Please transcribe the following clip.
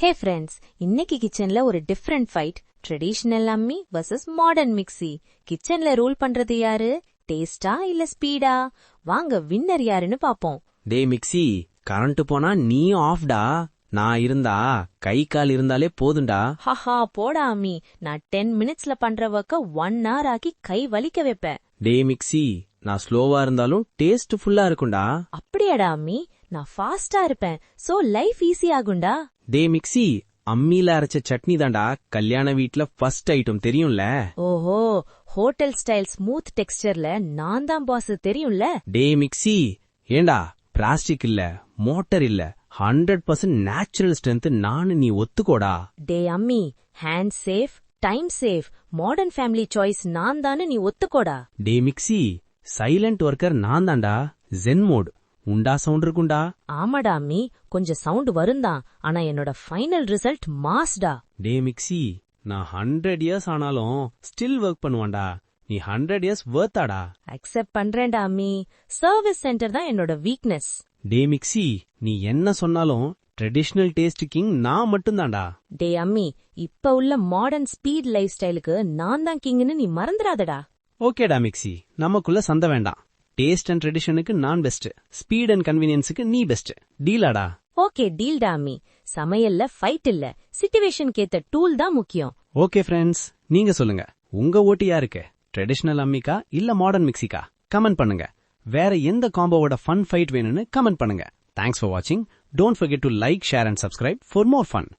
Hey friends, இன்னைக்கு கிச்சன்ல ஒரு டிஃபரெண்ட் ஃபைட். ட்ரெடிஷனல் அம்மி வர்சஸ் மாடர்ன் மிக்ஸி. கிச்சன்ல ரூல் பண்றது யாரு? டேஸ்டா இல்ல ஸ்பீடா? வாங்க வின்னர் யாருன்னு பாப்போம். டே மிக்ஸி, கரண்ட் போனா நீ ஆஃப்டா. நான் இருந்தா கை கால் இருந்தாலே போதுண்டா. ஹஹா போடா அம்மி, நான் 10 மினிட்ஸ்ல பண்ற ஒர்க்க 1 hour ஆக்கி கை வலிக்க வைப்பேன். டே மிக்ஸி, நான் ஸ்லோவா இருந்தாலும் டேஸ்ட் ஃபுல்லா இருக்கும்டா. அப்படியாடா அம்மி, நான் ஃபாஸ்டா இருப்பேன், சோ லைஃப் ஈஸி ஆகும்டா. டே மிக்ஸி, அம்மியில அரைச்ச சட்னி தாண்டா கல்யாண வீட்ல ஃபர்ஸ்ட் ஐட்டம், தெரியும்ல? ஓஹோ, ஹோட்டல் ஸ்டைல் ஸ்மூத் டெக்ஸ்சர்ல நான் தான் பாஸ், தெரியும்ல? டே மிக்ஸி, ஏண்டா பிளாஸ்டிக் இல்ல, மோட்டர் இல்ல, 100% நேச்சுரல் ஸ்ட்ரென்த் நான், நீ ஒத்துக்கோடா. டே அம்மி, hand safe, time safe, modern family choice நான் தானு, நீ ஒத்துக்கோடா. டே மிக்ஸி, சைலண்ட் ஒர்க்கர் நான் தாண்டா. ஜென் மோட் உண்டா, சவுண்ட் இருக்குண்டா. ஆமாடா அம்மி, கொஞ்சம் சவுண்ட் வருந்தான், ஆனா என்னோட ஃபைனல் ரிசல்ட் மாஸ்டா. டே மிக்ஸி, நான் 100 இயர்ஸ் ஆனாலும் ஸ்டில் ஒர்க் பண்ணுவான்டா. நீ 100 இயர்ஸ் வர்த்தாடா. அக்செப்ட் பண்றேன்டா அம்மி, சர்வீஸ் சென்டர் தான் என்னோட வீக்னஸ். டே மிக்ஸி, நீ என்ன சொன்னாலும் ட்ரெடிஷனல் டேஸ்ட் கிங் நான் மட்டும்தான்டா. டே அம்மி, இப்ப உள்ள மாடர்ன் ஸ்பீட் லைஃப் ஸ்டைலுக்கு நான் தான் கிங்னு நீ மறந்துடாதடா. ஓகேடா மிக்ஸி, நமக்குள்ள சண்டை வேண்டாம். டேஸ்ட் அண்ட் ட்ரெடிஷனுக்கு நான் பெஸ்ட், ஸ்பீட் அண்ட் கன்வீனியன்ஸுக்கு நீ பெஸ்ட். டீலாடா? ஓகே டீல்டா அம்மி. சமையல்ல ஃபைட் இல்ல, சிச்சுவேஷனுக்கு ஏத்த டூல் தான் முக்கியம். ஓகே ஃப்ரெண்ட்ஸ், நீங்க சொல்லுங்க, உங்க ஓட்டு யாருக்கு? ட்ரெடிஷனல் அம்மிக்கா இல்ல மாடர்ன் மிக்ஸிக்கா? கமெண்ட் பண்ணுங்க. வேற எந்த காம்போவோட ஃபன் ஃபைட் வேணும்னு கமெண்ட் பண்ணுங்க. தேங்க்ஸ் ஃபார் வாட்சிங். Don't forget to like, share and subscribe for more fun.